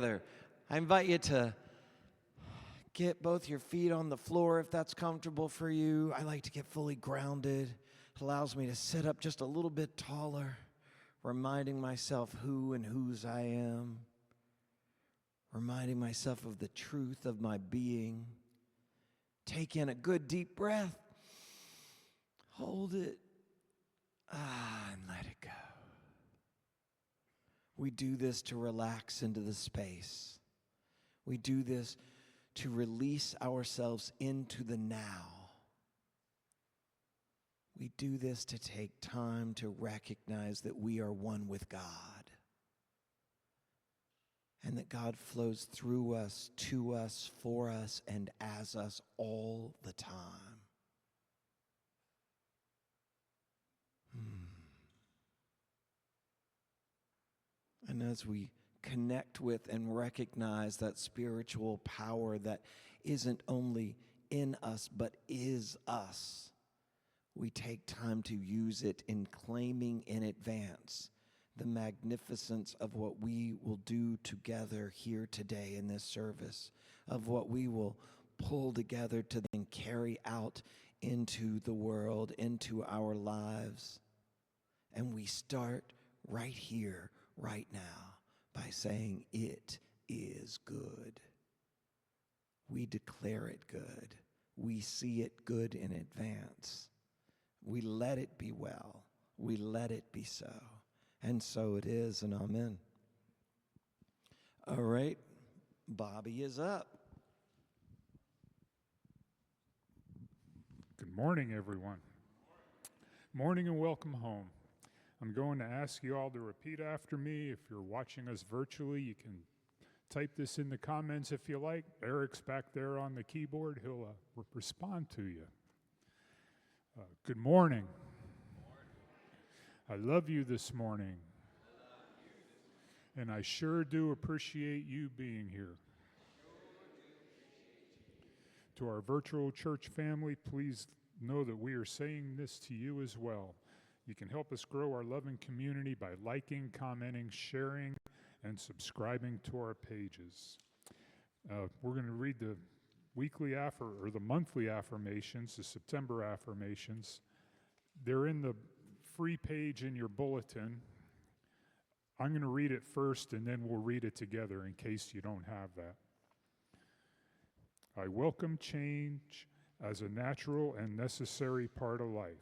I invite you to get both your feet on the floor if that's comfortable for you. I like to get fully grounded. It allows me to sit up just a little bit taller, reminding myself who and whose I am, reminding myself of the truth of my being. Take in a good deep breath, hold it, and let it go. We do this to relax into the space. We do this to release ourselves into the now. We do this to take time to recognize that we are one with God and that God flows through us, to us, for us, and as us all the time. And as we connect with and recognize that spiritual power that isn't only in us but is us, we take time to use it in claiming in advance the magnificence of what we will do together here today in this service, of what we will pull together to then carry out into the world, into our lives. And we start right here, right now, by saying it is good. We declare it good. We see it good in advance. We let it be well. We let it be so. And so it is, and amen. All right, Bobby is up. Good morning, everyone. Morning and welcome home. I'm going to ask you all to repeat after me. If you're watching us virtually, you can type this in the comments if you like. Eric's back there on the keyboard. He'll respond to you. Good morning. I love you this morning. And I sure do appreciate you being here. To our virtual church family, please know that we are saying this to you as well. You can help us grow our loving community by liking, commenting, sharing, and subscribing to our pages. We're going to read the the monthly affirmations, the September affirmations. They're in the free page in your bulletin. I'm going to read it first, and then we'll read it together in case you don't have that. I welcome change as a natural and necessary part of life.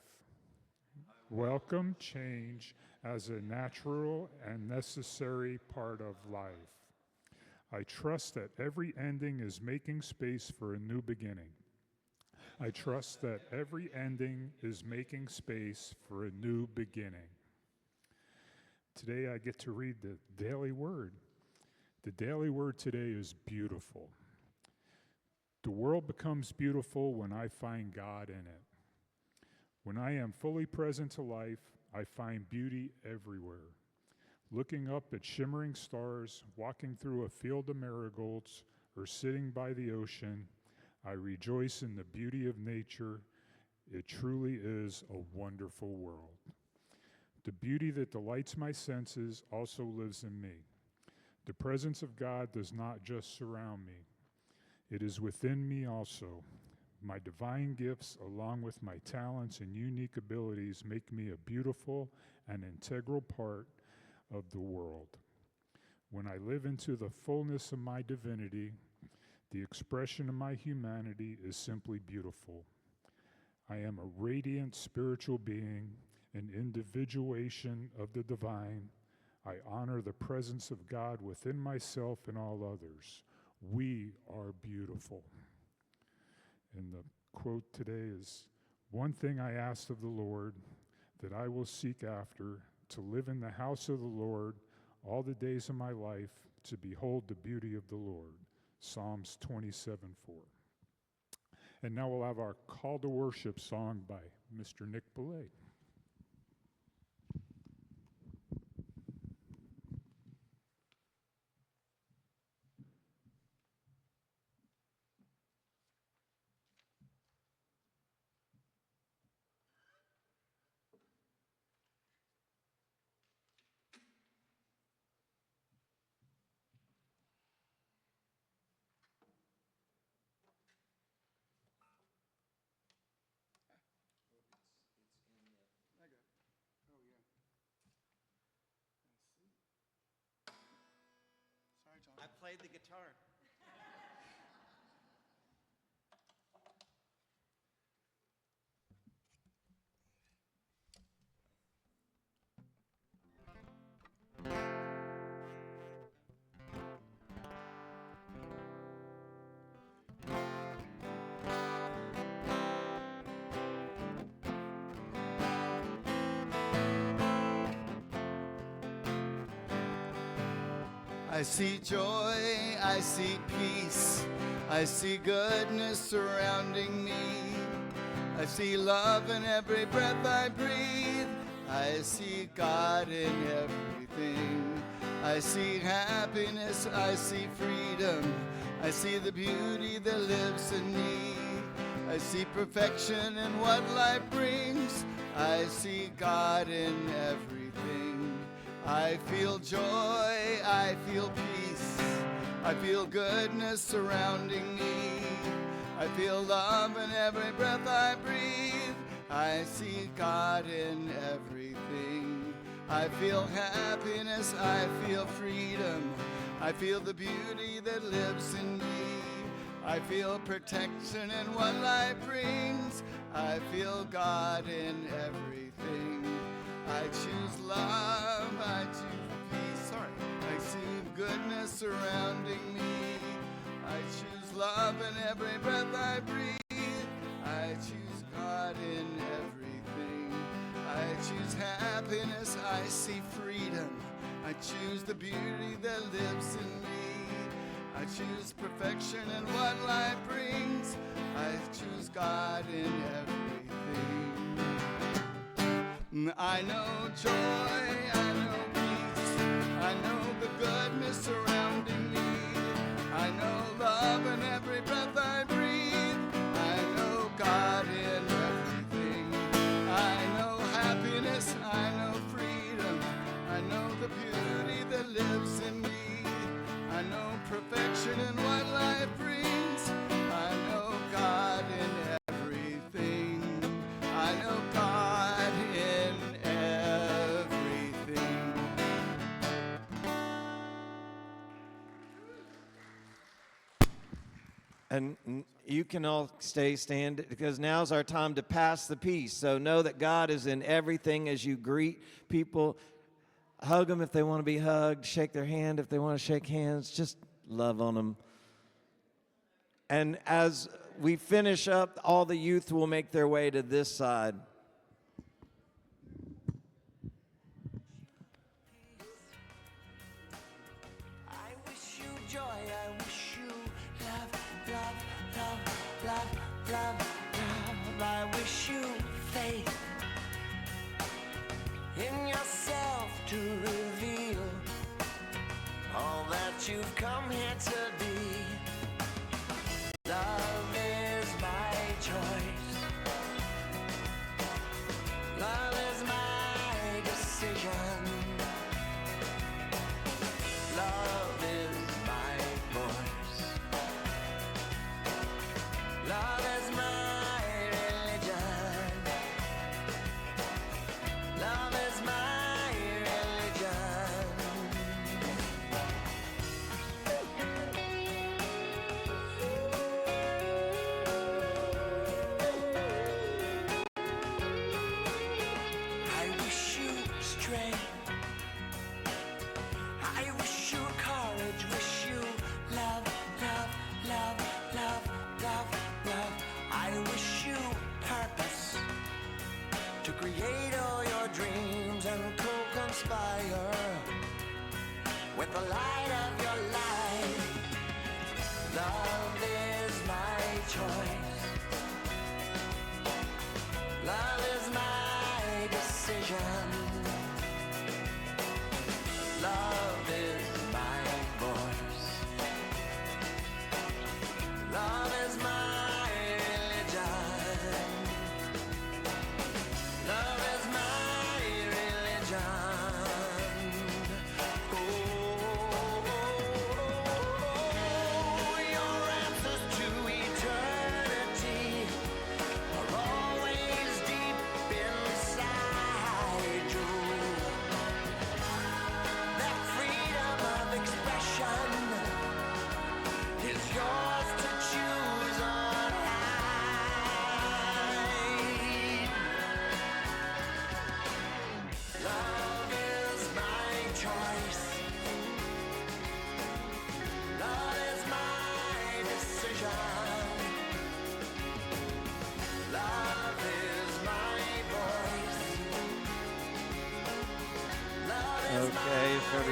Welcome change as a natural and necessary part of life. I trust that every ending is making space for a new beginning. I trust that every ending is making space for a new beginning. Today I get to read the daily word. The daily word today is beautiful. The world becomes beautiful when I find God in it. When I am fully present to life, I find beauty everywhere. Looking up at shimmering stars, walking through a field of marigolds, or sitting by the ocean, I rejoice in the beauty of nature. It truly is a wonderful world. The beauty that delights my senses also lives in me. The presence of God does not just surround me. It is within me also. My divine gifts, along with my talents and unique abilities, make me a beautiful and integral part of the world. When I live into the fullness of my divinity, the expression of my humanity is simply beautiful. I am a radiant spiritual being, an individuation of the divine. I honor the presence of God within myself and all others. We are beautiful. And the quote today is, "One thing I asked of the Lord, that I will seek after, to live in the house of the Lord all the days of my life, to behold the beauty of the Lord." Psalms 27:4. And now we'll have our call to worship song by Mr. Nick Boulay. I played the guitar. I see joy, I see peace, I see goodness surrounding me. I see love in every breath I breathe. I see God in everything. I see happiness, I see freedom. I see the beauty that lives in me. I see perfection in what life brings. I see God in everything. I feel joy, I feel peace, I feel goodness surrounding me. I feel love in every breath I breathe. I see God in everything. I feel happiness, I feel freedom. I feel the beauty that lives in me. I feel protection in what life brings. I feel God in everything. I choose love, I choose peace, I see goodness surrounding me. I choose love in every breath I breathe. I choose God in everything. I choose happiness, I see freedom. I choose the beauty that lives in me. I choose perfection in what life brings. I choose God in everything. I know joy, I know peace, I know the goodness surrounding me. I know love in every breath I breathe. I know God in everything. I know happiness, I know freedom. I know the beauty that lives in me. I know perfection in what life brings. I know God in everything. I know God in everything. And you can all stay stand because now's our time to pass the peace. So know that God is in everything as you greet people. Hug them if they want to be hugged. Shake their hand if they want to shake hands. Just love on them. And as we finish up, all the youth will make their way to this side. I wish you joy, I wish you love, love, love, love, love, love. I wish you faith in yourself to reveal all that you've come here to be. Love is my choice. Love is my decision. Love is my voice. Love is my religion. Love is my religion.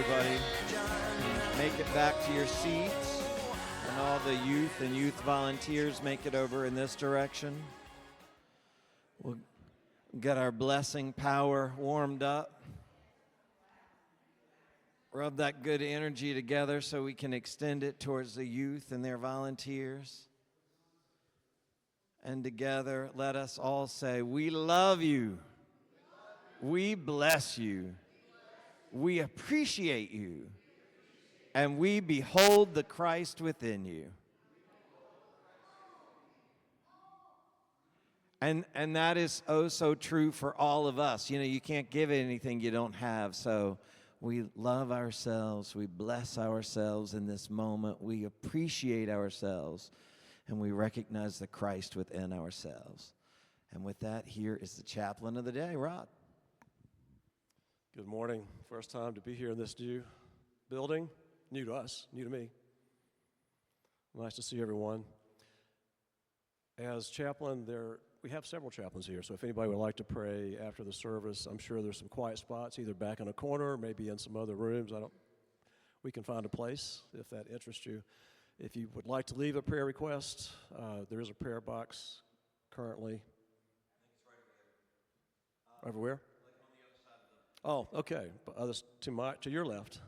everybody. Make it back to your seats. And all the youth and youth volunteers make it over in this direction. We'll get our blessing power warmed up. Rub that good energy together so we can extend it towards the youth and their volunteers. And together, let us all say, we love you. We bless you. We appreciate you. And we behold the Christ within you. And that is oh so true for all of us. You know, you can't give anything you don't have. So we love ourselves. We bless ourselves in this moment. We appreciate ourselves. And we recognize the Christ within ourselves. And with that, here is the chaplain of the day, Rod. Good morning. First time to be here in this new building. New to us, new to me. Nice to see everyone. As chaplain, we have several chaplains here, so if anybody would like to pray after the service, I'm sure there's some quiet spots, either back in a corner, maybe in some other rooms. We can find a place if that interests you. If you would like to leave a prayer request, there is a prayer box currently. I think it's right over here. Everywhere? Like on the other side of the... Oh, okay. But others to your left.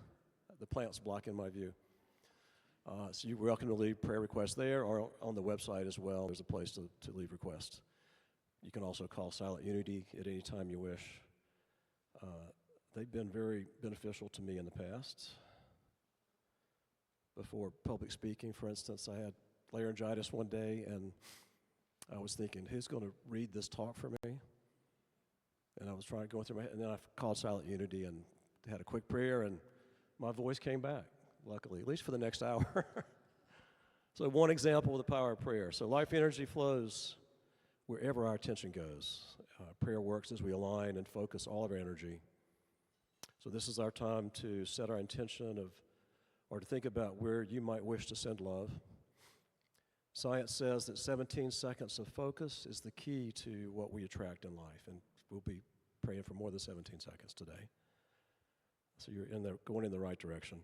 The plant's blocking my view. So you're welcome to leave prayer requests there or on the website as well. There's a place to leave requests. You can also call Silent Unity at any time you wish. They've been very beneficial to me in the past. Before public speaking, for instance, I had laryngitis one day, and I was thinking, who's going to read this talk for me? And I was trying to go through my head, and then I called Silent Unity and had a quick prayer, and my voice came back, luckily, at least for the next hour. So one example of the power of prayer. So life energy flows wherever our attention goes. Prayer works as we align and focus all of our energy. So this is our time to set our intention or to think about where you might wish to send love. Science says that 17 seconds of focus is the key to what we attract in life, and we'll be praying for more than 17 seconds today. So you're going in the right direction.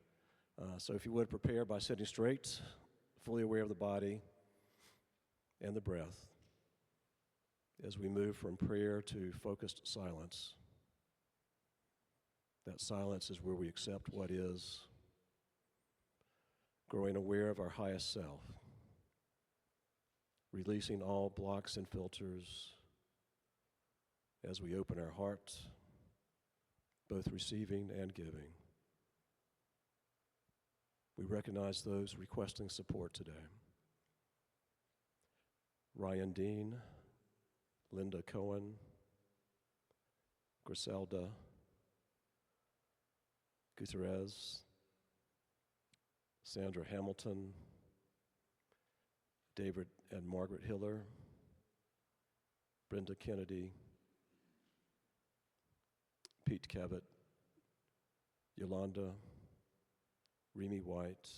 So if you would, prepare by sitting straight, fully aware of the body and the breath as we move from prayer to focused silence. That silence is where we accept what is, growing aware of our highest self, releasing all blocks and filters as we open our heart, both receiving and giving. We recognize those requesting support today. Ryan Dean, Linda Cohen, Griselda Gutierrez, Sandra Hamilton, David and Margaret Hiller, Brenda Kennedy, Pete Cabot, Yolanda, Remy White,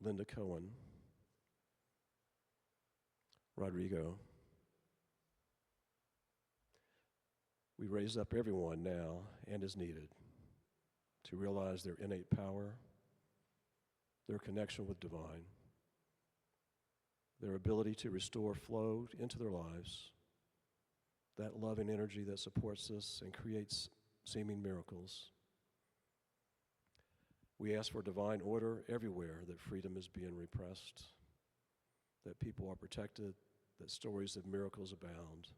Linda Cohen, Rodrigo. We raise up everyone now and as needed to realize their innate power, their connection with divine, their ability to restore flow into their lives, that loving energy that supports us and creates seeming miracles. We ask for divine order everywhere that freedom is being repressed, that people are protected, that stories of miracles abound,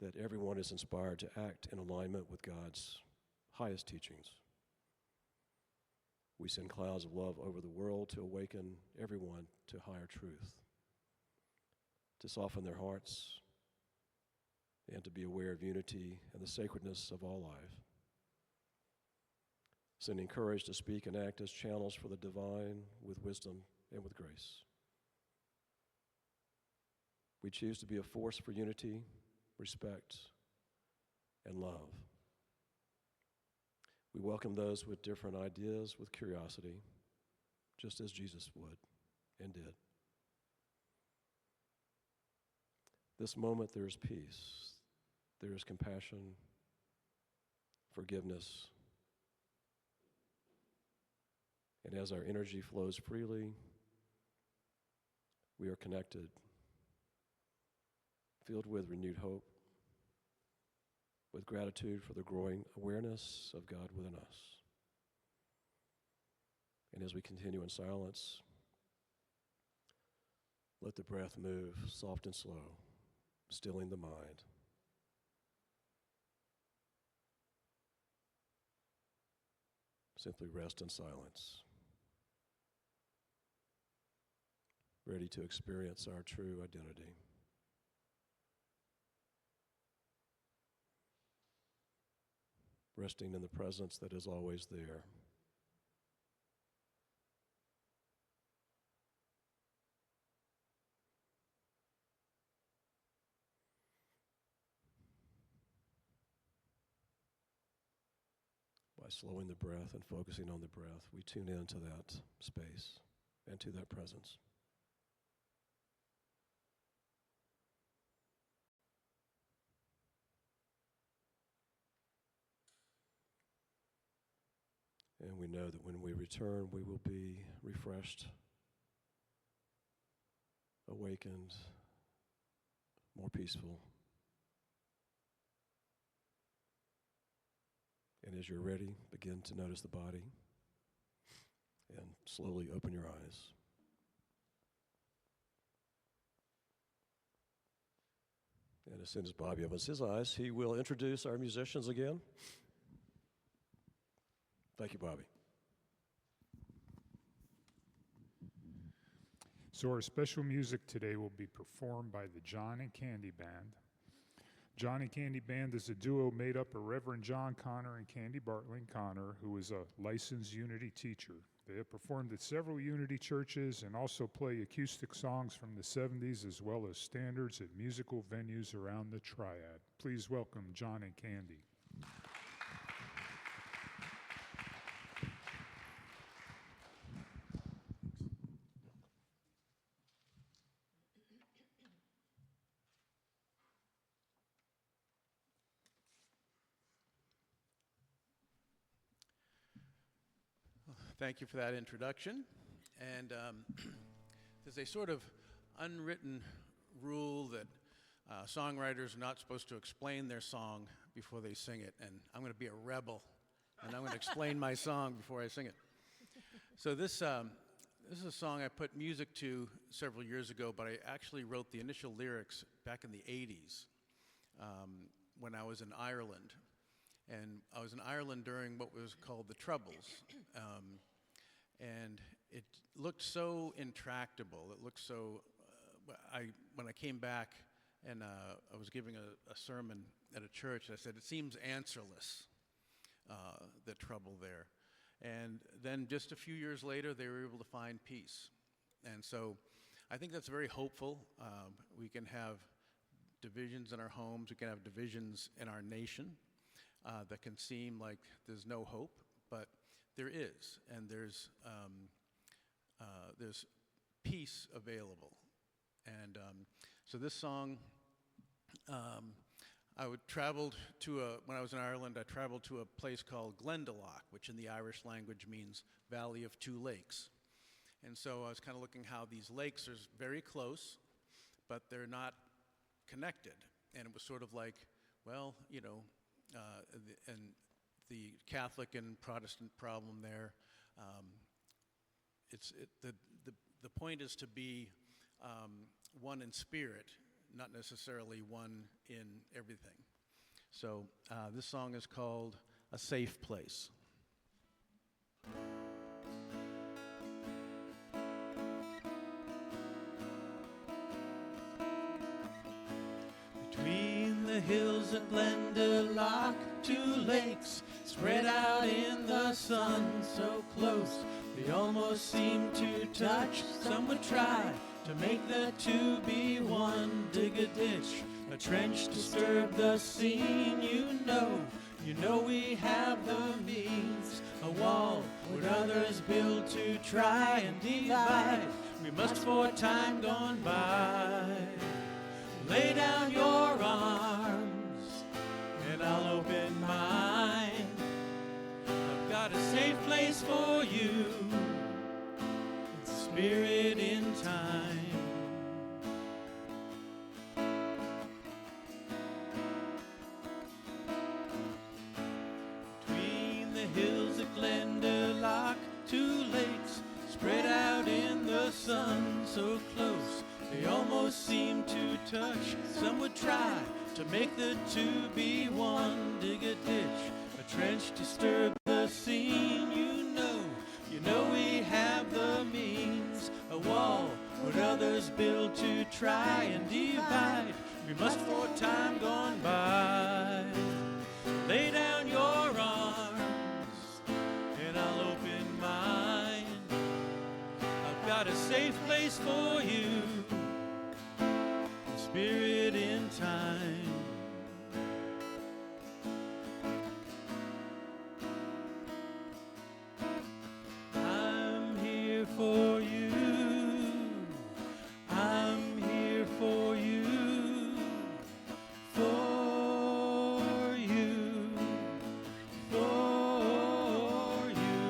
that everyone is inspired to act in alignment with God's highest teachings. We send clouds of love over the world to awaken everyone to higher truth, to soften their hearts, and to be aware of unity and the sacredness of all life. Sending courage to speak and act as channels for the divine with wisdom and with grace. We choose to be a force for unity, respect, and love. We welcome those with different ideas with curiosity, just as Jesus would and did. This moment there is peace, there is compassion, forgiveness. And as our energy flows freely, we are connected, filled with renewed hope, with gratitude for the growing awareness of God within us. And as we continue in silence, let the breath move soft and slow, stilling the mind. Simply rest in silence, ready to experience our true identity. Resting in the presence that is always there. By slowing the breath and focusing on the breath, we tune into that space and to that presence. And we know that when we return, we will be refreshed, awakened, more peaceful. And as you're ready, begin to notice the body and slowly open your eyes. And as soon as Bobby opens his eyes, he will introduce our musicians again. Thank you, Bobby. So our special music today will be performed by the John and Candy Band. John and Candy Band is a duo made up of Reverend John Connor and Candy Bartling Connor, who is a licensed Unity teacher. They have performed at several Unity churches and also play acoustic songs from the 70s as well as standards at musical venues around the Triad. Please welcome John and Candy. Thank you for that introduction. And there's a sort of unwritten rule that songwriters are not supposed to explain their song before they sing it. And I'm going to be a rebel, and I'm going to explain my song before I sing it. So this is a song I put music to several years ago, but I actually wrote the initial lyrics back in the 80s when I was in Ireland. And I was in Ireland during what was called the Troubles. And it looked so intractable. It looked so, when I came back and I was giving a sermon at a church, I said, it seems answerless, the trouble there. And then just a few years later, they were able to find peace. And so I think that's very hopeful. We can have divisions in our homes. We can have divisions in our nation that can seem like there's no hope, but there is, and there's peace available. And so this song, when I was in Ireland, I traveled to a place called Glendalough, which in the Irish language means Valley of Two Lakes. And so I was kind of looking how these lakes are very close, but they're not connected. And it was sort of like, well, you know, and the Catholic and Protestant problem there. The point is to be one in spirit, not necessarily one in everything. So this song is called A Safe Place. Between the hills of Glendalough, two lakes spread out in the sun, so close they almost seem to touch. Some would try to make the two be one. Dig a ditch, a trench, disturb the scene. You know we have the means. A wall would others build to try and divide. We must for time gone by. Lay down your arms and I'll open mine. safe place for you. It's Spirit in time. Between the hills of Glendalough, 2 lakes spread out in the sun, so close they almost seem to touch. Some would try to make the two be one. Dig a ditch, a trench, disturb the scene. You know we have the means. A wall would others build to try and divide. We must for time gone by. Lay down your arms and I'll open mine. I've got a safe place for you, Spirit in time. I'm here for you. I'm here for you. For you. For you.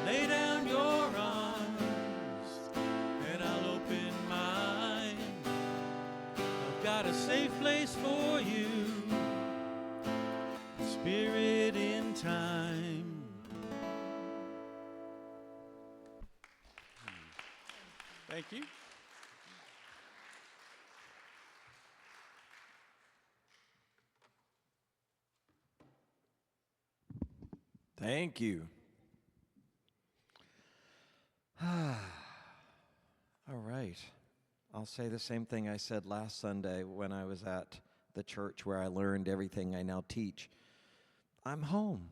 Lay down your arms and I'll open mine. I've got a safe place for you, Spirit in time. Thank you. Thank you. All right. I'll say the same thing I said last Sunday when I was at the church where I learned everything I now teach. I'm home.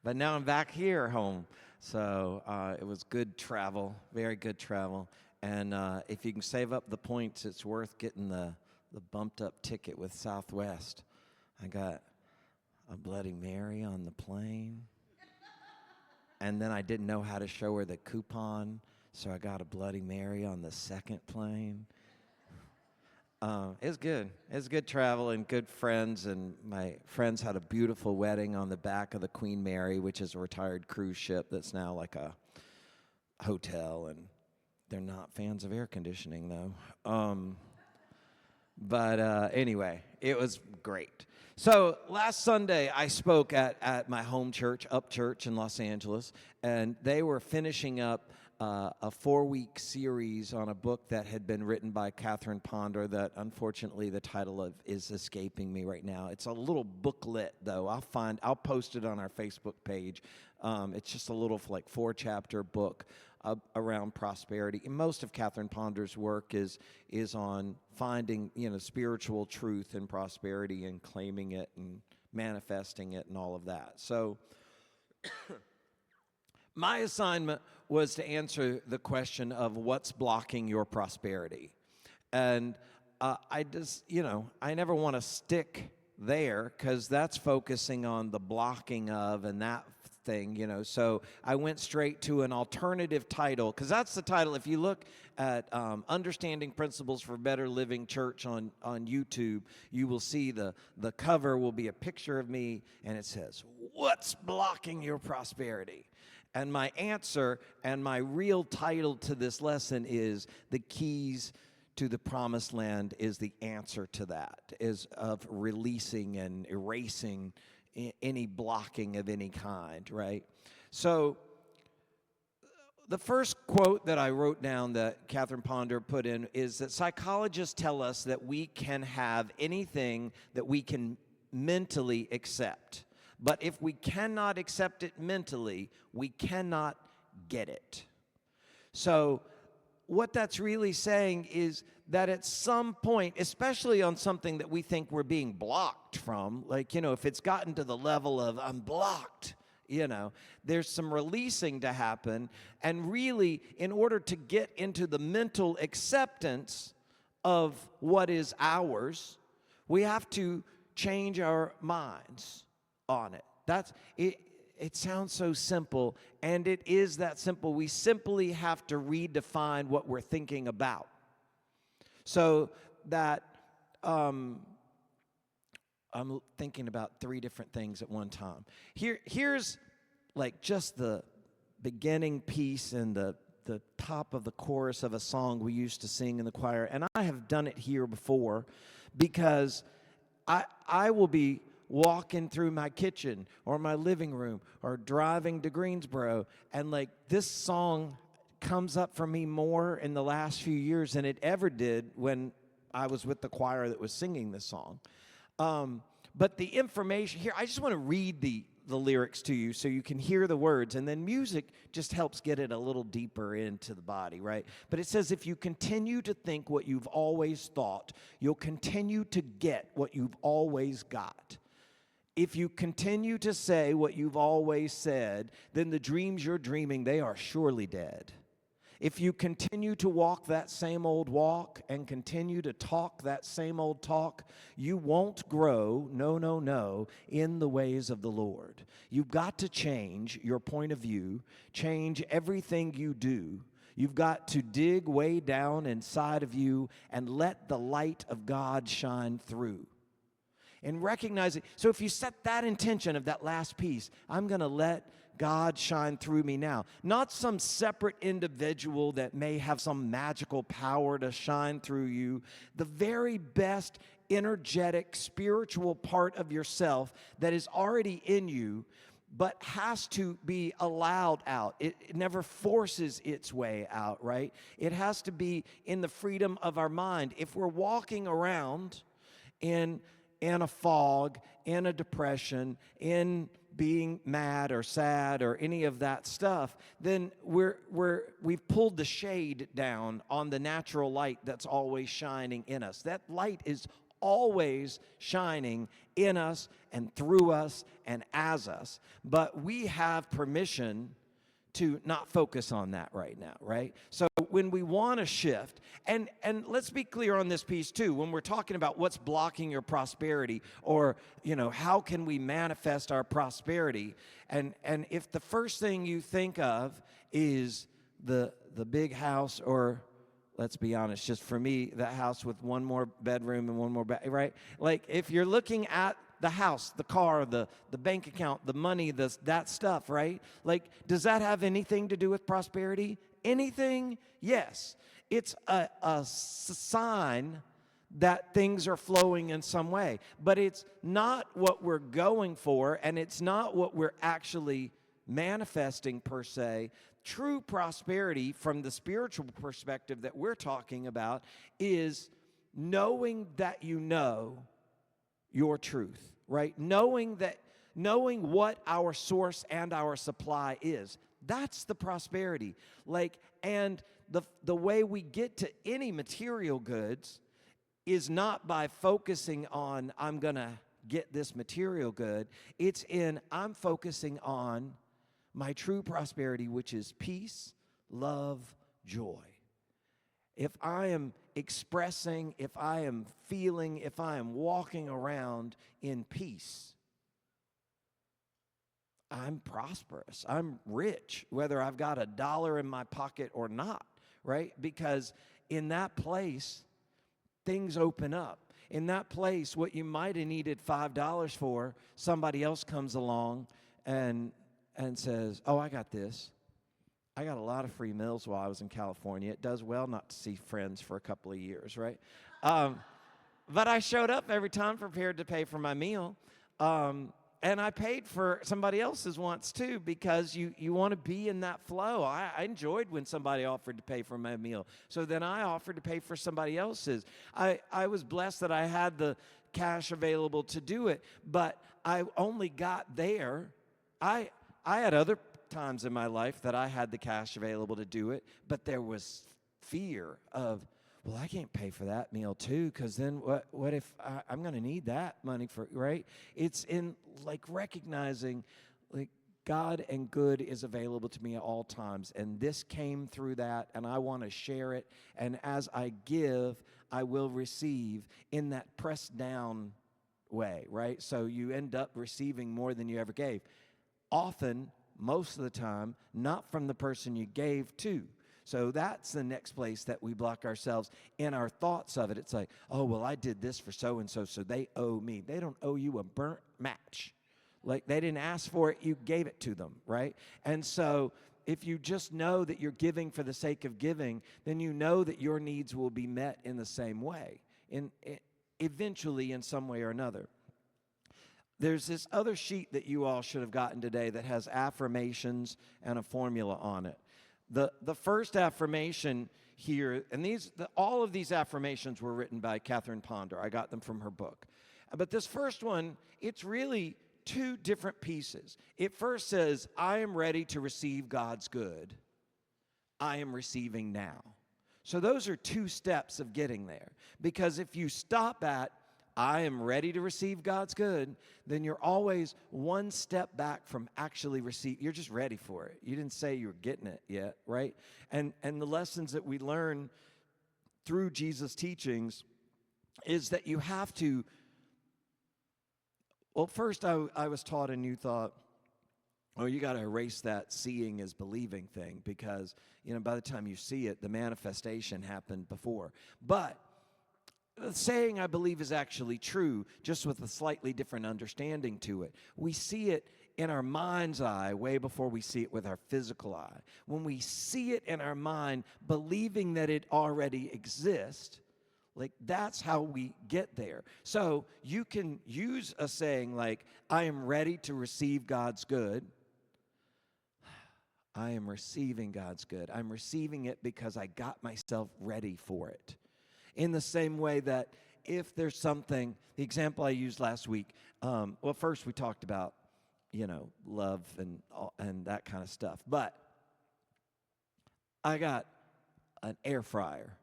But now I'm back here home. So it was good travel, very good travel. And if you can save up the points, it's worth getting the bumped up ticket with Southwest. I got a Bloody Mary on the plane. And then I didn't know how to show her the coupon, so I got a Bloody Mary on the second plane. It was good. It was good travel and good friends, and my friends had a beautiful wedding on the back of the Queen Mary, which is a retired cruise ship that's now like a hotel, and they're not fans of air conditioning, though. But anyway, it was great. So last Sunday, I spoke at my home church, Up Church in Los Angeles, and they were finishing up a 4-week series on a book that had been written by Catherine Ponder that unfortunately the title of is escaping me right now. It's a little booklet, though. I'll post it on our Facebook page. It's just a little 4-chapter book around prosperity. And most of Catherine Ponder's work is on finding, spiritual truth and prosperity and claiming it and manifesting it and all of that. So my assignment was to answer the question of what's blocking your prosperity. And I never want to stick there because that's focusing on the blocking of and that thing, So I went straight to an alternative title because that's the title. If you look at Understanding Principles for Better Living Church on YouTube, you will see the cover will be a picture of me and it says, "What's blocking your prosperity?" And my answer and my real title to this lesson is The Keys to the Promised Land is the answer to that, is of releasing and erasing any blocking of any kind, right? So the first quote that I wrote down that Catherine Ponder put in is that psychologists tell us that we can have anything that we can mentally accept. But if we cannot accept it mentally, we cannot get it. So what that's really saying is that at some point, especially on something that we think we're being blocked from, if it's gotten to the level of I'm blocked, there's some releasing to happen. And really, in order to get into the mental acceptance of what is ours, we have to change our minds on it. That's it. It sounds so simple, and it is that simple. We simply have to redefine what we're thinking about. So that I'm thinking about 3 different things at one time. Here's like just the beginning piece and the top of the chorus of a song we used to sing in the choir. And I have done it here before because I will be walking through my kitchen or my living room or driving to Greensboro, and like this song comes up for me more in the last few years than it ever did when I was with the choir that was singing this song. But the information here, I just want to read the lyrics to you so you can hear the words, and then music just helps get it a little deeper into the body, right? But it says, if you continue to think what you've always thought, you'll continue to get what you've always got. If you continue to say what you've always said, then the dreams you're dreaming, they are surely dead. If you continue to walk that same old walk and continue to talk that same old talk, you won't grow, no, in the ways of the Lord. You've got to change your point of view, change everything you do. You've got to dig way down inside of you and let the light of God shine through. And recognize it. So if you set that intention of that last piece, I'm going to let God shine through me now. Not some separate individual that may have some magical power to shine through you. The very best energetic spiritual part of yourself that is already in you but has to be allowed out. It never forces its way out, right? It has to be in the freedom of our mind. If we're walking around in a fog, in a depression, in being mad or sad or any of that stuff, then we've pulled the shade down on the natural light that's always shining in us. That light is always shining in us and through us and as us. But we have permission to not focus on that right now, right? So when we want to shift, and let's be clear on this piece too, when we're talking about what's blocking your prosperity, or, you know, how can we manifest our prosperity, and if the first thing you think of is the big house, or let's be honest, just for me, that house with one more bedroom and one more right? Like if you're looking at the house, the car, the bank account, the money, that stuff, right? Like, does that have anything to do with prosperity? Anything? Yes. It's a sign that things are flowing in some way. But it's not what we're going for, and it's not what we're actually manifesting per se. True prosperity from the spiritual perspective that we're talking about is knowing that you know your truth, right? Knowing what our source and our supply is. That's the prosperity. Like, and the way we get to any material goods is not by focusing on, I'm going to get this material good. It's in, I'm focusing on my true prosperity, which is peace, love, joy. If I am expressing, if I am feeling, if I am walking around in peace, I'm prosperous. I'm rich, whether I've got $1 in my pocket or not, right? Because in that place, things open up. In that place, what you might have needed $5 for, somebody else comes along and says, oh, I got this. I got a lot of free meals while I was in California. It does well not to see friends for a couple of years, right? But I showed up every time prepared to pay for my meal. And I paid for somebody else's once too, because you want to be in that flow. I enjoyed when somebody offered to pay for my meal. So then I offered to pay for somebody else's. I was blessed that I had the cash available to do it, but I only got there. I had other times in my life that I had the cash available to do it, but there was fear of, well, I can't pay for that meal too, because then what if I'm going to need that money for, right? It's in like recognizing like God and good is available to me at all times, and this came through that, and I want to share it, and as I give, I will receive in that pressed down way, right? So you end up receiving more than you ever gave. Often, most of the time, not from the person you gave to. So that's the next place that we block ourselves in our thoughts of it. It's like, oh, well, I did this for so-and-so, so they owe me. They don't owe you a burnt match. Like, they didn't ask for it, you gave it to them, right? And so if you just know that you're giving for the sake of giving, then you know that your needs will be met in the same way, eventually in some way or another. There's this other sheet that you all should have gotten today that has affirmations and a formula on it. The first affirmation here, and all of these affirmations were written by Catherine Ponder. I got them from her book. But this first one, it's really two different pieces. It first says, I am ready to receive God's good. I am receiving now. So those are two steps of getting there. Because if you stop at, I am ready to receive God's good, then you're always one step back from actually receiving. You're just ready for it. You didn't say you were getting it yet, right? And the lessons that we learn through Jesus' teachings is that you have to. Well, first I was taught and you thought, oh, you got to erase that seeing is believing thing because, by the time you see it, the manifestation happened before. But the saying, I believe, is actually true, just with a slightly different understanding to it. We see it in our mind's eye way before we see it with our physical eye. When we see it in our mind, believing that it already exists, like, that's how we get there. So you can use a saying like, I am ready to receive God's good. I am receiving God's good. I'm receiving it because I got myself ready for it. In the same way that if there's something, the example I used last week, well, first we talked about, love and that kind of stuff. But I got an air fryer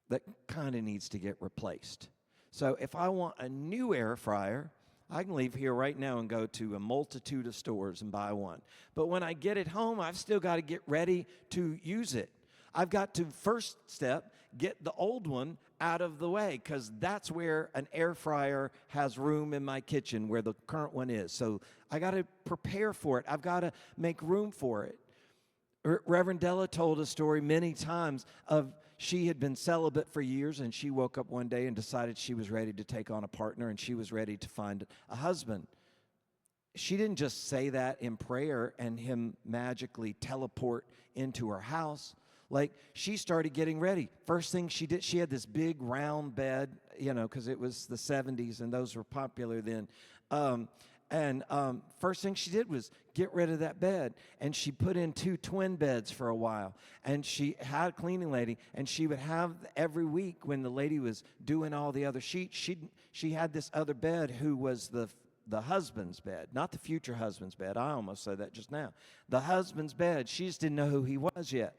that kind of needs to get replaced. So if I want a new air fryer, I can leave here right now and go to a multitude of stores and buy one. But when I get it home, I've still got to get ready to use it. I've got to, first step, get the old one out of the way because that's where an air fryer has room in my kitchen where the current one is. So I got to prepare for it. I've got to make room for it. Reverend Della told a story many times of she had been celibate for years, and she woke up one day and decided she was ready to take on a partner, and she was ready to find a husband. She didn't just say that in prayer and him magically teleport into her house. Like, she started getting ready. First thing she did, she had this big round bed, because it was the 70s, and those were popular then. First thing she did was get rid of that bed, and she put in 2 twin beds for a while, and she had a cleaning lady, and she would have every week when the lady was doing all the other sheets, she had this other bed who was the husband's bed, not the future husband's bed. I almost said that just now. The husband's bed, she just didn't know who he was yet.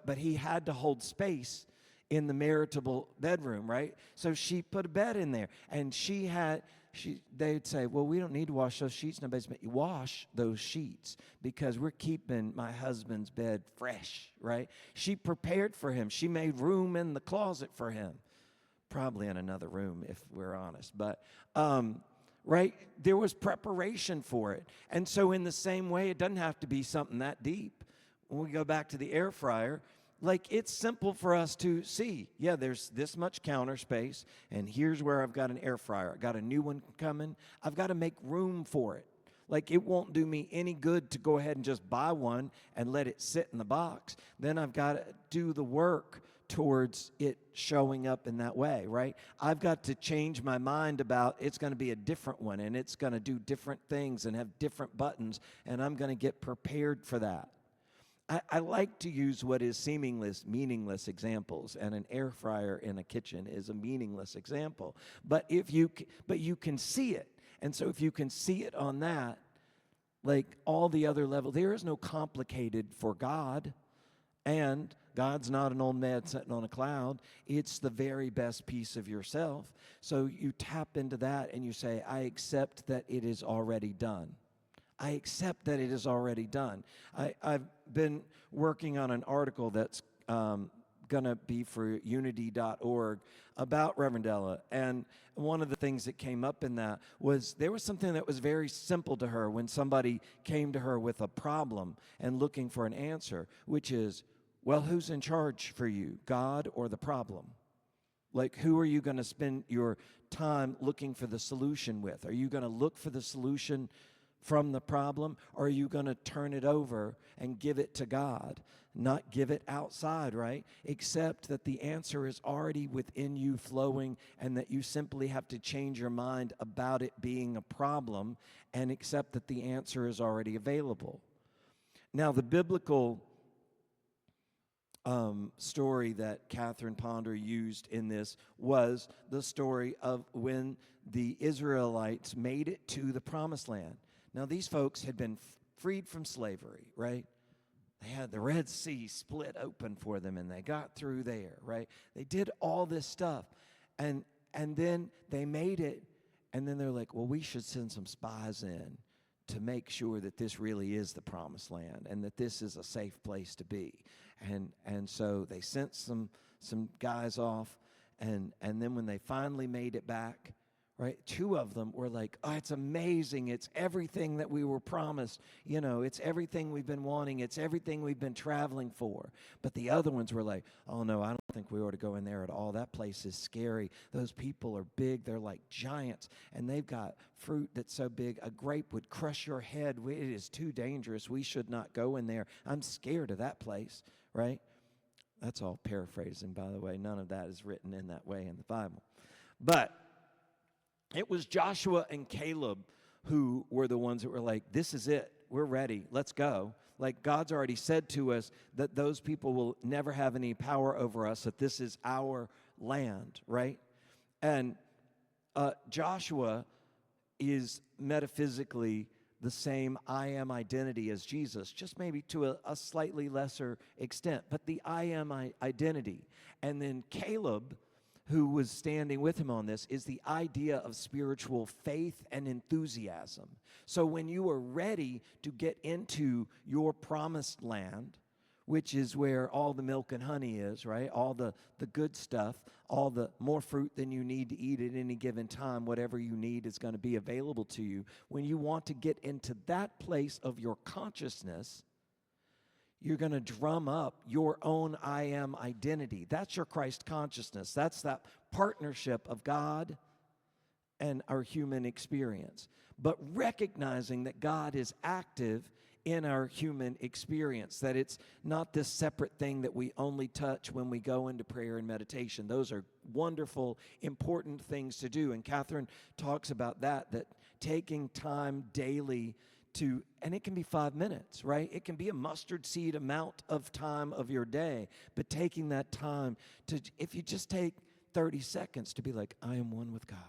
But he had to hold space in the marital bedroom, right? So she put a bed in there, and they'd say, well, we don't need to wash those sheets in the basement. You wash those sheets because we're keeping my husband's bed fresh, right? She prepared for him. She made room in the closet for him. Probably in another room, if we're honest. But, right, there was preparation for it. And so in the same way, it doesn't have to be something that deep. When we go back to the air fryer, like, it's simple for us to see, yeah, there's this much counter space, and here's where I've got an air fryer. I got a new one coming. I've got to make room for it. Like, it won't do me any good to go ahead and just buy one and let it sit in the box. Then I've got to do the work towards it showing up in that way, right? I've got to change my mind about it's going to be a different one, and it's going to do different things and have different buttons, and I'm going to get prepared for that. I like to use what is meaningless examples, and an air fryer in a kitchen is a meaningless example. But you can see it, and so if you can see it on that, like all the other levels, there is no complicated for God, and God's not an old man sitting on a cloud. It's the very best piece of yourself. So you tap into that and you say, I accept that it is already done. I accept that it is already done. I've been working on an article that's going to be for unity.org about Reverend Ella. And one of the things that came up in that was there was something that was very simple to her when somebody came to her with a problem and looking for an answer, which is, Well, who's in charge for you, God or the problem? Like, who are you going to spend your time looking for the solution with? Are you going to look for the solution from the problem, or are you going to turn it over and give it to God? Not give it outside, right? Accept that the answer is already within you flowing, and that you simply have to change your mind about it being a problem and accept that the answer is already available. Now, the biblical story that Catherine Ponder used in this was the story of when the Israelites made it to the Promised Land. Now, these folks had been freed from slavery, right? They had the Red Sea split open for them, and they got through there, right? They did all this stuff, and then they made it, and then they're like, well, we should send some spies in to make sure that this really is the Promised Land and that this is a safe place to be. And so they sent some guys off, and then when they finally made it back, right, 2 of them were like, oh, it's amazing. It's everything that we were promised. You know, it's everything we've been wanting. It's everything we've been traveling for. But the other ones were like, oh, no, I don't think we ought to go in there at all. That place is scary. Those people are big. They're like giants, and they've got fruit that's so big, a grape would crush your head. It is too dangerous. We should not go in there. I'm scared of that place, right? That's all paraphrasing, by the way. None of that is written in that way in the Bible. But it was Joshua and Caleb who were the ones that were like, this is it. We're ready. Let's go. Like, God's already said to us that those people will never have any power over us, that this is our land, right? And Joshua is metaphysically the same I am identity as Jesus, just maybe to a slightly lesser extent, but the I am identity. And then Caleb, who was standing with him on this, is the idea of spiritual faith and enthusiasm. So when you are ready to get into your promised land, which is where all the milk and honey is, right? All the good stuff, all the more fruit than you need to eat at any given time, whatever you need is going to be available to you. When you want to get into that place of your consciousness, you're going to drum up your own I am identity. That's your Christ consciousness. That's that partnership of God and our human experience. But recognizing that God is active in our human experience, that it's not this separate thing that we only touch when we go into prayer and meditation. Those are wonderful, important things to do. And Catherine talks about that taking time daily to, and it can be 5 minutes, right? It can be a mustard seed amount of time of your day, but taking that time to, if you just take 30 seconds to be like, I am one with God.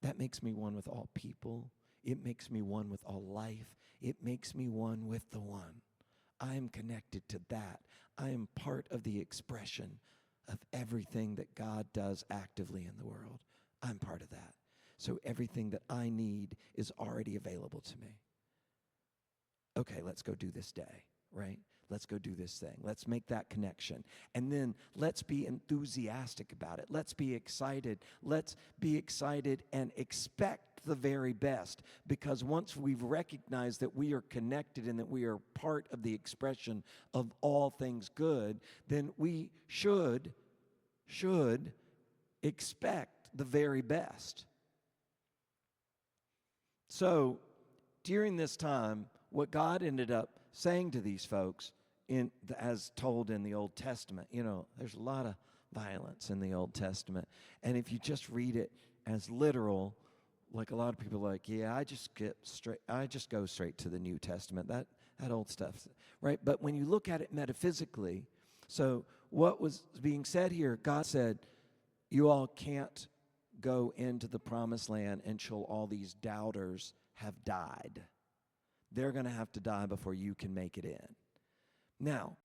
That makes me one with all people. It makes me one with all life. It makes me one with the one. I am connected to that. I am part of the expression of everything that God does actively in the world. I'm part of that. So everything that I need is already available to me. Okay, let's go do this day, right? Let's go do this thing. Let's make that connection. And then let's be enthusiastic about it. Let's be excited. Let's be excited and expect the very best. Because once we've recognized that we are connected and that we are part of the expression of all things good, then we should expect the very best. So during this time, what God ended up saying to these folks, as told in the Old Testament, there's a lot of violence in the Old Testament. And if you just read it as literal, like a lot of people are like, yeah, I just go straight to the New Testament. That old stuff, right? But when you look at it metaphysically, so what was being said here, God said, you all can't go into the promised land until all these doubters have died. They're going to have to die before you can make it in. Now,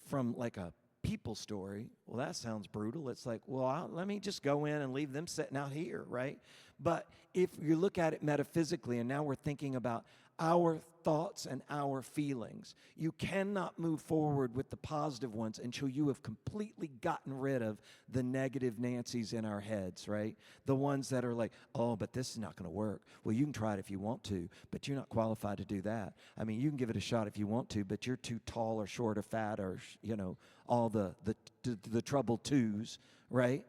from like a people story, well, that sounds brutal. It's like, well, let me just go in and leave them sitting out here, right? But if you look at it metaphysically, and now we're thinking about our thoughts and our feelings, you cannot move forward with the positive ones until you have completely gotten rid of the negative Nancys in our heads, right? The ones that are like, oh, but this is not going to work. Well, you can try it if you want to, but you're not qualified to do that. I mean, you can give it a shot if you want to, but you're too tall or short or fat or, all the trouble twos, right?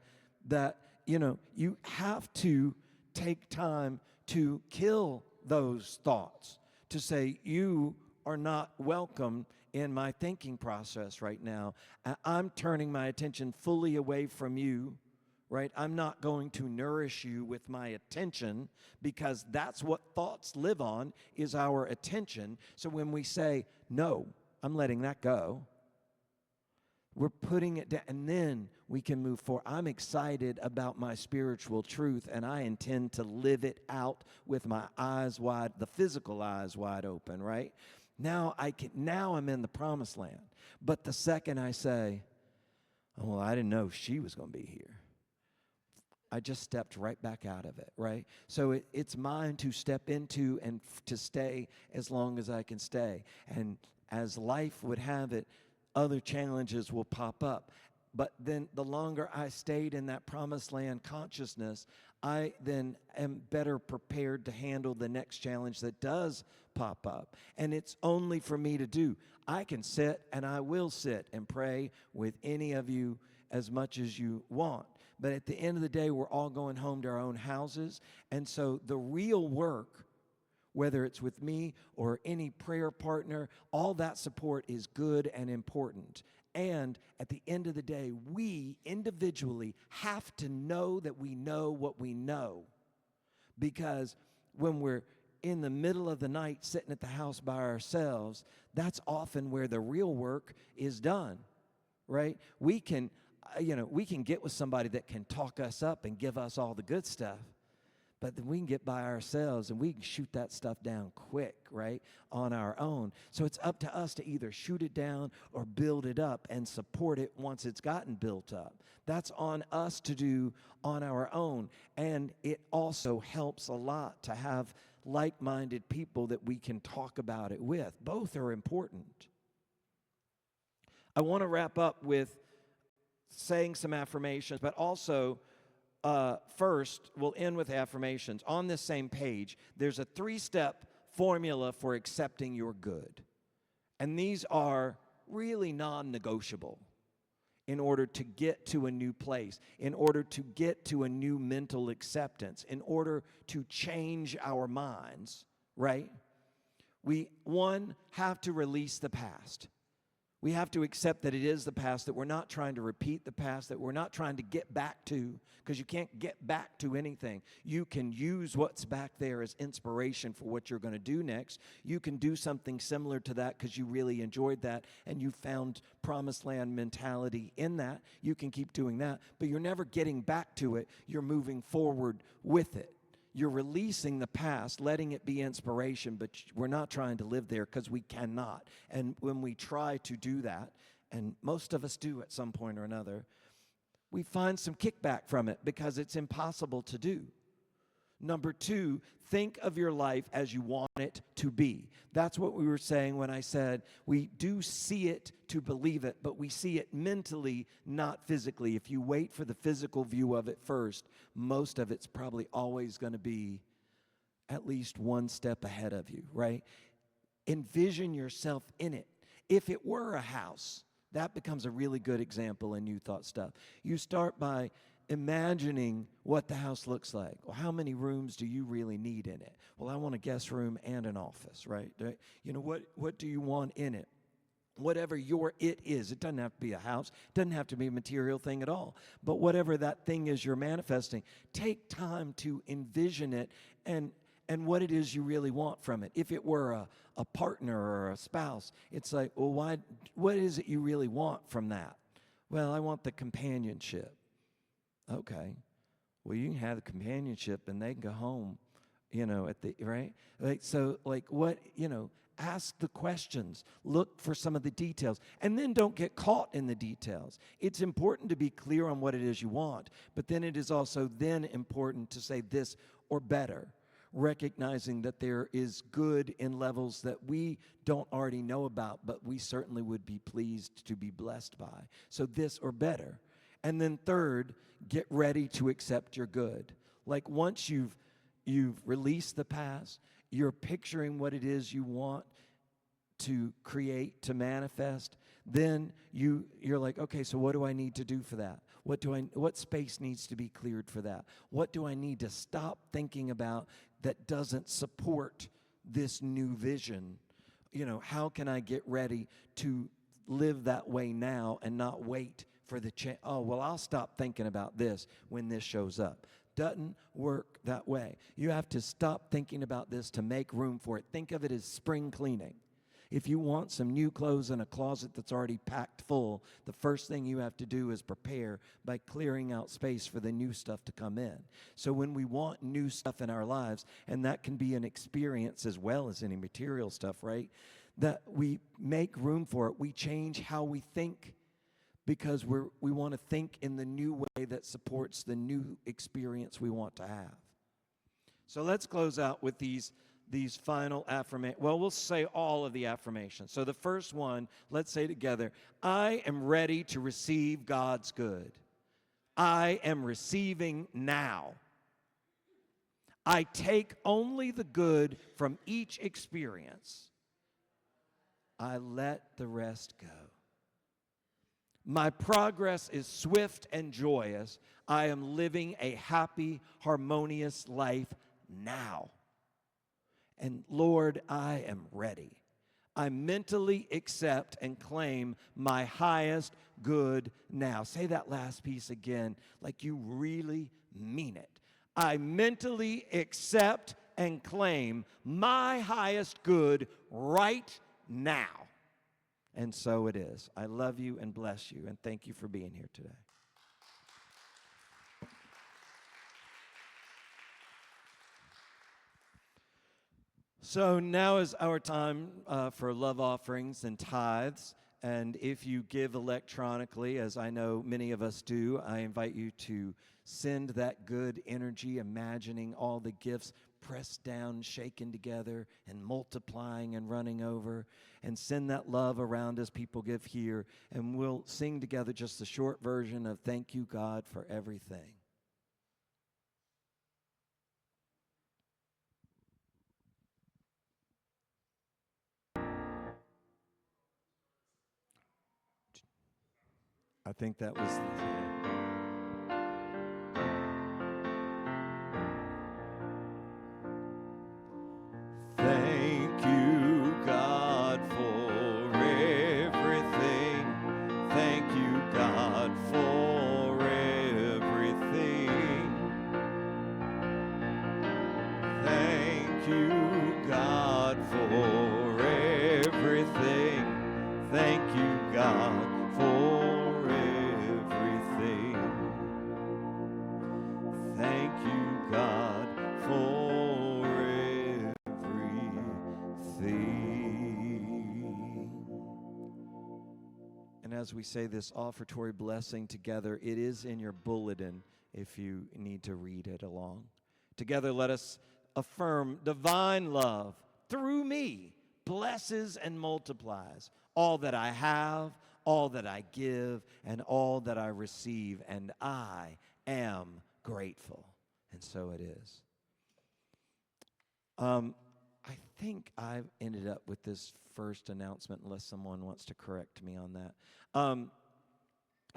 That, you have to take time to kill those thoughts, to say, you are not welcome in my thinking process right now. I'm turning my attention fully away from you, right? I'm not going to nourish you with my attention, because that's what thoughts live on, is our attention. So when we say, no, I'm letting that go, we're putting it down, and then we can move forward. I'm excited about my spiritual truth, and I intend to live it out with my eyes wide, the physical eyes wide open, right? Now I'm in the promised land. But the second I say, oh, well, I didn't know she was going to be here, I just stepped right back out of it, right? So it's mine to step into and to stay as long as I can stay. And as life would have it, other challenges will pop up. But then the longer I stayed in that promised land consciousness, I then am better prepared to handle the next challenge that does pop up. And it's only for me to do. I can sit, and I will sit and pray with any of you as much as you want. But at the end of the day, we're all going home to our own houses. And so the real work, whether it's with me or any prayer partner, all that support is good and important. And at the end of the day, we individually have to know that we know what we know. Because when we're in the middle of the night sitting at the house by ourselves, that's often where the real work is done, right? We can get with somebody that can talk us up and give us all the good stuff. But then we can get by ourselves and we can shoot that stuff down quick, right, on our own. So it's up to us to either shoot it down or build it up and support it once it's gotten built up. That's on us to do on our own. And it also helps a lot to have like-minded people that we can talk about it with. Both are important. I want to wrap up with saying some affirmations, but also first, we'll end with affirmations. On this same page, there's a 3-step formula for accepting your good. And these are really non-negotiable in order to get to a new place, in order to get to a new mental acceptance, in order to change our minds, right? We, one, have to release the past. We have to accept that it is the past, that we're not trying to repeat the past, that we're not trying to get back to, because you can't get back to anything. You can use what's back there as inspiration for what you're going to do next. You can do something similar to that because you really enjoyed that and you found promised land mentality in that. You can keep doing that, but you're never getting back to it. You're moving forward with it. You're releasing the past, letting it be inspiration, but we're not trying to live there because we cannot. And when we try to do that, and most of us do at some point or another, we find some kickback from it because it's impossible to do. Number 2, think of your life as you want it to be. That's what we were saying when I said we do see it to believe it, but we see it mentally, not physically. If you wait for the physical view of it first, most of it's probably always going to be at least one step ahead of you, right? Envision yourself in it. If it were a house, that becomes a really good example in New Thought stuff. You start by imagining what the house looks like. Well, how many rooms do you really need in it? Well, I want a guest room and an office, right? You know, what do you want in it? Whatever your it is. It doesn't have to be a house. It doesn't have to be a material thing at all. But whatever that thing is you're manifesting, take time to envision it and what it is you really want from it. If it were a partner or a spouse, it's like, well, what is it you really want from that? Well, I want the companionship. Okay, well, you can have the companionship and they can go home, right? Ask the questions, look for some of the details, and then don't get caught in the details. It's important to be clear on what it is you want, but then it is also then important to say this or better, recognizing that there is good in levels that we don't already know about, but we certainly would be pleased to be blessed by. So this or better. And then third, get ready to accept your good. Like once you've released the past, you're picturing what it is you want to create, to manifest, then you're like, okay, so what do I need to do for that? What space needs to be cleared for that? What do I need to stop thinking about that doesn't support this new vision? You know, how can I get ready to live that way now and not wait for the change? Oh, well, I'll stop thinking about this when this shows up. Doesn't work that way. You have to stop thinking about this to make room for it. Think of it as spring cleaning. If you want some new clothes in a closet that's already packed full, the first thing you have to do is prepare by clearing out space for the new stuff to come in. So when we want new stuff in our lives, and that can be an experience as well as any material stuff, right? That we make room for it. We change how we think because we want to think in the new way that supports the new experience we want to have. So let's close out with these final affirmations. Well, we'll say all of the affirmations. So the first one, let's say together, I am ready to receive God's good. I am receiving now. I take only the good from each experience. I let the rest go. My progress is swift and joyous. I am living a happy, harmonious life now. And Lord, I am ready. I mentally accept and claim my highest good now. Say that last piece again like you really mean it. I mentally accept and claim my highest good right now. And so it is. I love you and bless you, and thank you for being here today. So now is our time for love offerings and tithes. And if you give electronically, as I know many of us do, I invite you to send that good energy, imagining all the gifts pressed down, shaken together, and multiplying and running over. And send that love around as people give here. And we'll sing together just the short version of Thank You, God, for everything. I think that was... Thank you, God, for everything. Thank you, God, for everything. Thank you, God, for everything. Thank you, God, for everything. Thank you, God, for everything. And as we say this offertory blessing together, it is in your bulletin if you need to read it along. Together, let us affirm divine love through me blesses and multiplies all that I have, all that I give, and all that I receive, and I am grateful. And so it is. I think I've ended up with this first announcement, unless someone wants to correct me on that.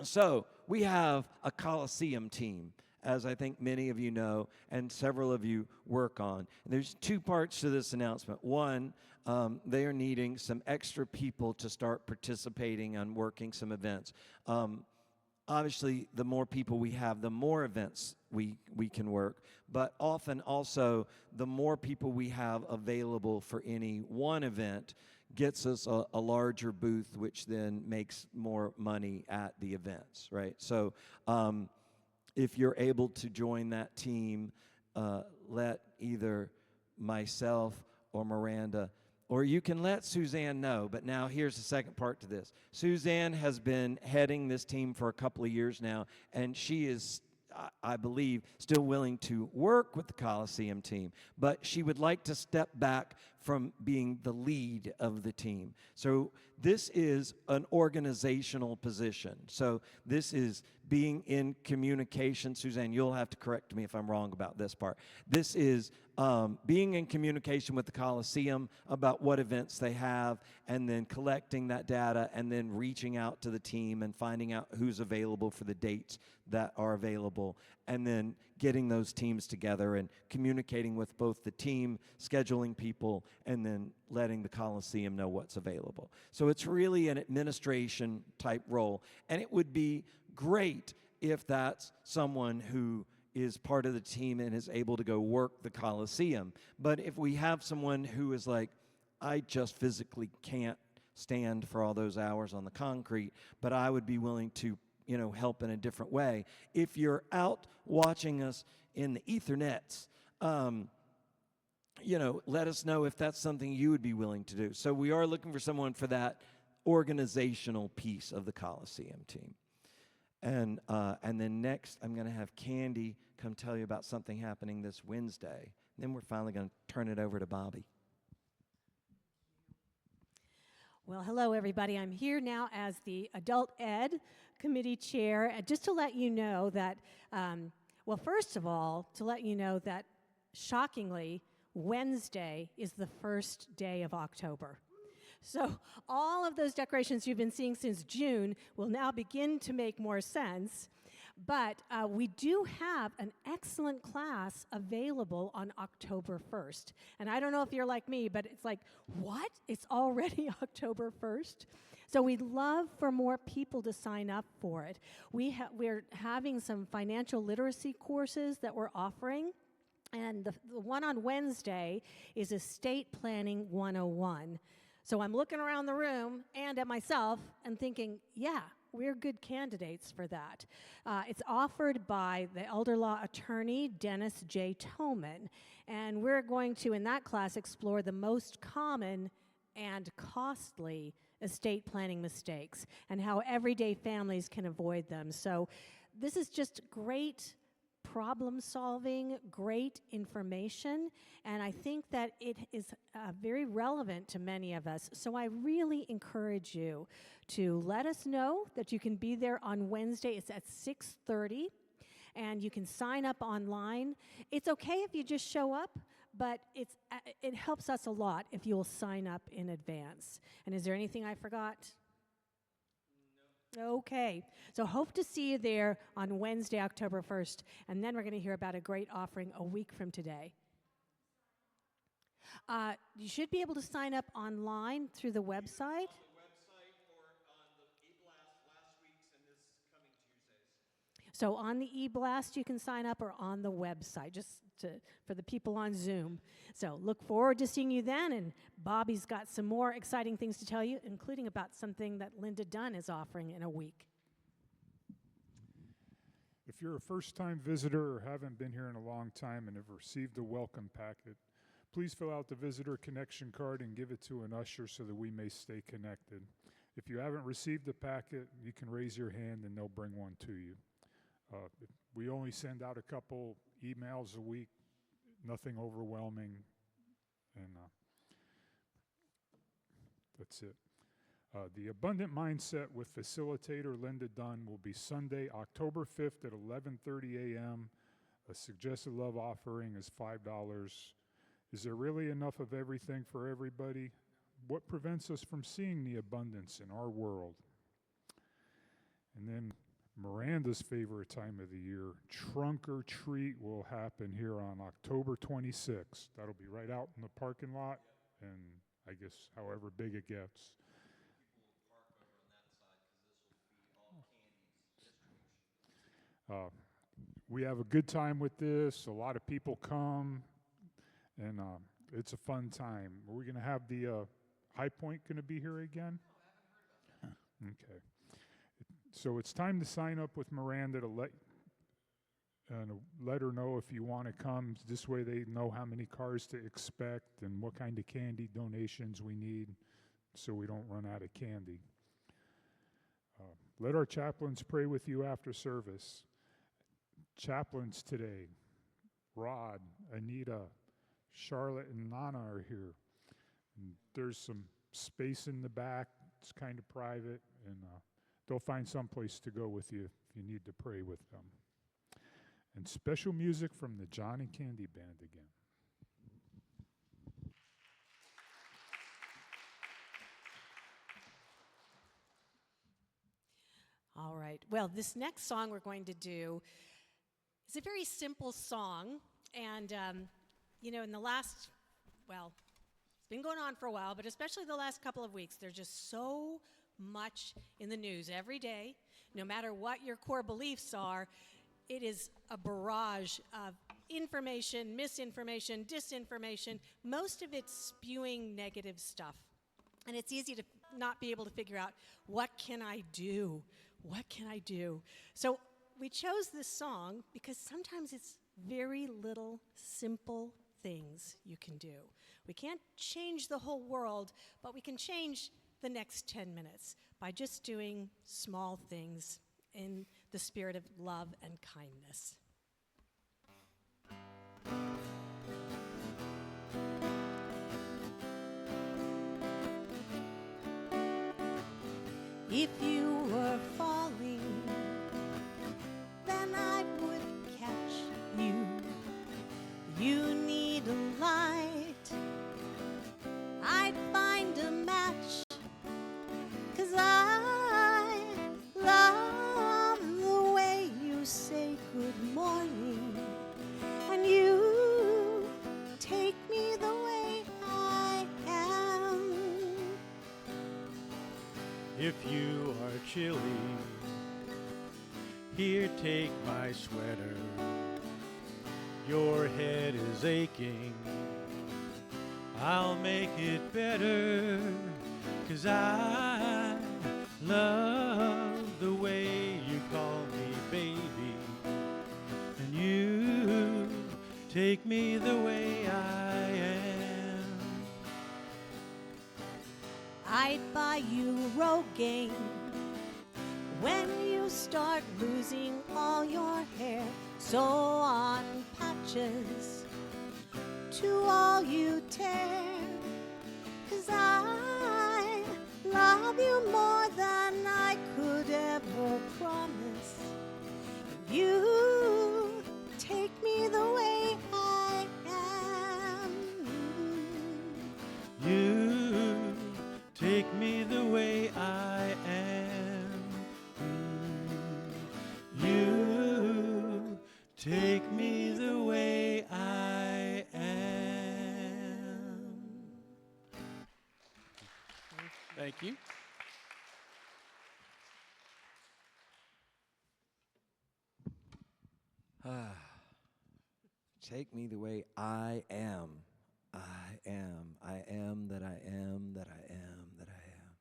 So we have a Coliseum team, as I think many of you know, and several of you work on. And there's two parts to this announcement. One, they are needing some extra people to start participating on working some events. Obviously, the more people we have, the more events we can work. But often also, the more people we have available for any one event gets us a larger booth, which then makes more money at the events, right? So if you're able to join that team, let either myself or Miranda, or you can let Suzanne know. But now here's the second part to this. Suzanne has been heading this team for a couple of years now, and she is, I believe, still willing to work with the Coliseum team, but she would like to step back from being the lead of the team. So this is an organizational position. So this is being in communication. Suzanne, you'll have to correct me if I'm wrong about this part. This is being in communication with the Coliseum about what events they have, and then collecting that data, and then reaching out to the team and finding out who's available for the dates that are available, and then getting those teams together and communicating with both the team, scheduling people, and then letting the Coliseum know what's available. So it's really an administration type role, and it would be great if that's someone who is part of the team and is able to go work the Coliseum. But if we have someone who is like, I just physically can't stand for all those hours on the concrete, but I would be willing to, help in a different way. If you're out watching us in the Ethernets, let us know if that's something you would be willing to do. So we are looking for someone for that organizational piece of the Coliseum team. And then next, I'm going to have Candy come tell you about something happening this Wednesday. Then we're finally going to turn it over to Bobby. Well, hello, everybody. I'm here now as the Adult Ed Committee Chair. Just to let you know that, first of all, to let you know that, shockingly, Wednesday is the first day of October. So all of those decorations you've been seeing since June will now begin to make more sense. But we do have an excellent class available on October 1st. And I don't know if you're like me, but it's like, what? It's already October 1st? So we'd love for more people to sign up for it. We're having some financial literacy courses that we're offering. And the one on Wednesday is Estate Planning 101. So I'm looking around the room and at myself and thinking, yeah, we're good candidates for that. It's offered by the elder law attorney, Dennis J. Toman, and we're going to, in that class, explore the most common and costly estate planning mistakes and how everyday families can avoid them. So this is just great problem solving, great information, and I think that it is very relevant to many of us. So I really encourage you to let us know that you can be there on Wednesday. It's at 6:30, and you can sign up online. It's okay if you just show up, but it helps us a lot if you'll sign up in advance. And is there anything I forgot? Okay, so hope to see you there on Wednesday, October 1st, and then we're going to hear about a great offering a week from today. You should be able to sign up online through the website. On the website or on the e-blast last week's and this coming Tuesdays. So on the e-blast you can sign up, or on the website, for the people on Zoom. So look forward to seeing you then, and Bobby's got some more exciting things to tell you, including about something that Linda Dunn is offering in a week. If you're a first-time visitor or haven't been here in a long time and have received a welcome packet, please fill out the visitor connection card and give it to an usher so that we may stay connected. If you haven't received the packet, you can raise your hand and they'll bring one to you. We only send out a couple emails a week, nothing overwhelming, and that's it. The Abundant Mindset with facilitator Linda Dunn will be Sunday, October 5th at 11:30 a.m. A suggested love offering is $5. Is there really enough of everything for everybody? What prevents us from seeing the abundance in our world? And then Miranda's favorite time of the year, Trunk or Treat, will happen here on October 26th. That'll be right out in the parking lot, and I guess however big it gets. People will park over on that side because this will be all candy distribution. We have a good time with this. A lot of people come, and it's a fun time. Are we going to have the High Point going to be here again? Oh, I haven't heard about that. Okay. So it's time to sign up with Miranda to let her know if you want to come. This way they know how many cars to expect and what kind of candy donations we need so we don't run out of candy. Let our chaplains pray with you after service. chaplains today. Rod, Anita, Charlotte, and Nana are here. And there's some space in the back. It's kind of private, and they'll find some place to go with you if you need to pray with them. And special music from the John and Candy Band again. All right. Well, this next song we're going to do is a very simple song. And, in the last, it's been going on for a while, but especially the last couple of weeks, there's just so much in the news every day. No matter what your core beliefs are, it is a barrage of information, misinformation, disinformation, most of it spewing negative stuff. And it's easy to not be able to figure out, what can I do? What can I do? So we chose this song because sometimes it's very little simple things you can do. We can't change the whole world, but we can change the next 10 minutes by just doing small things in the spirit of love and kindness. If you were falling, then I would catch you. You need a light, I'd find a match, 'cause I love the way you say good morning, and you take me the way I am. If you are chilly, here, take my sweater. Your head is aching, I'll make it better, 'cause I love the way you call me baby, and you take me the way I am. I'd buy you Rogaine when you start losing all your hair, so on patches to all you tear, 'cause I love you more than I could ever promise. You take me the way I am. You take me the way I am. You take me the way I am. Thank you. Take me the way I am. I am. I am that I am that I am that I am.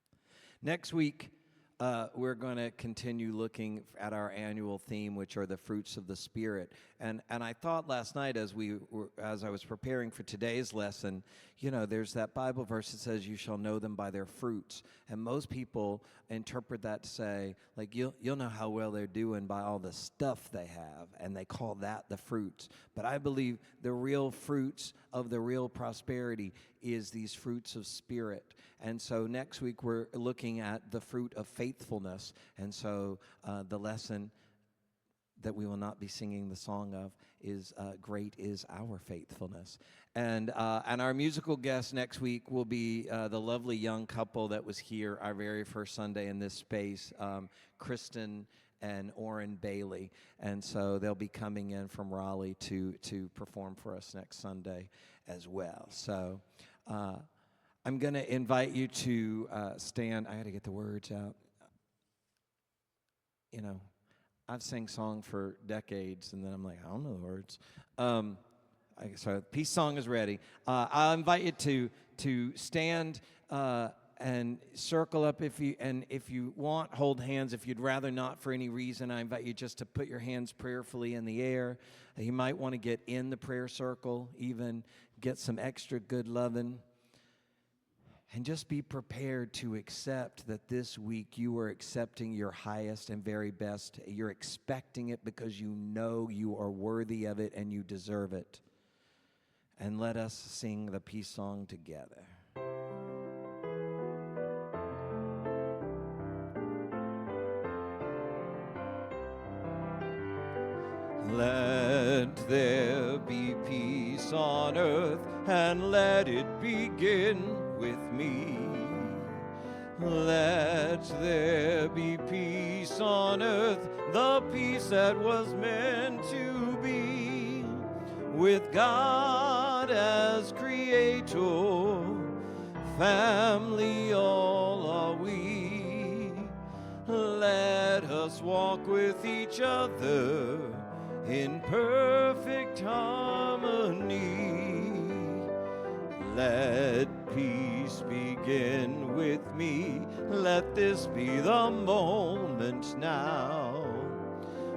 Next week, we're going to continue looking at our annual theme, which are the fruits of the Spirit. And I thought last night as I was preparing for today's lesson, there's that Bible verse that says, "You shall know them by their fruits." And most people interpret that to say, like, you'll know how well they're doing by all the stuff they have, and they call that the fruits. But I believe the real fruits of the real prosperity is these fruits of spirit. And so next week we're looking at the fruit of faithfulness. And so the lesson that we will not be singing the song of is "Great is Our Faithfulness." And our musical guest next week will be the lovely young couple that was here our very first Sunday in this space, Kristen and Orrin Bailey. And so they'll be coming in from Raleigh to perform for us next Sunday as well. So I'm going to invite you to stand. I got to get the words out. I've sang song for decades, and then I'm like, I don't know the words. So peace song is ready. I'll invite you to stand and circle up if you want, hold hands. If you'd rather not for any reason, I invite you just to put your hands prayerfully in the air. You might want to get in the prayer circle, even get some extra good loving. And just be prepared to accept that this week you are accepting your highest and very best. You're expecting it because you know you are worthy of it and you deserve it. And let us sing the peace song together. Let there be peace on earth, and let it begin with me. Let there be peace on earth, the peace that was meant to be. With God as creator, family all are we. Let us walk with each other in perfect harmony. Let peace begin with me. Let this be the moment now.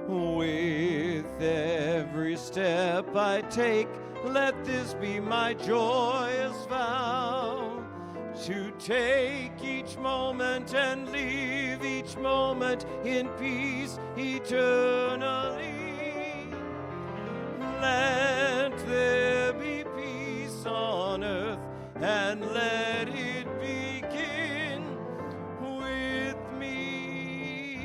With every step I take, let this be my joyous vow. To take each moment and live each moment in peace eternally. Let there be peace on earth, and let it begin with me.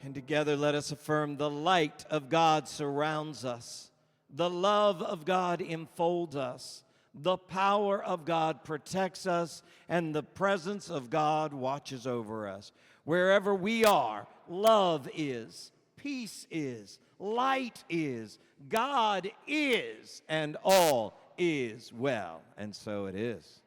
And together let us affirm the light of God surrounds us. The love of God enfolds us. The power of God protects us, and the presence of God watches over us. Wherever we are, love is, peace is, light is, God is, and all is well. And so it is.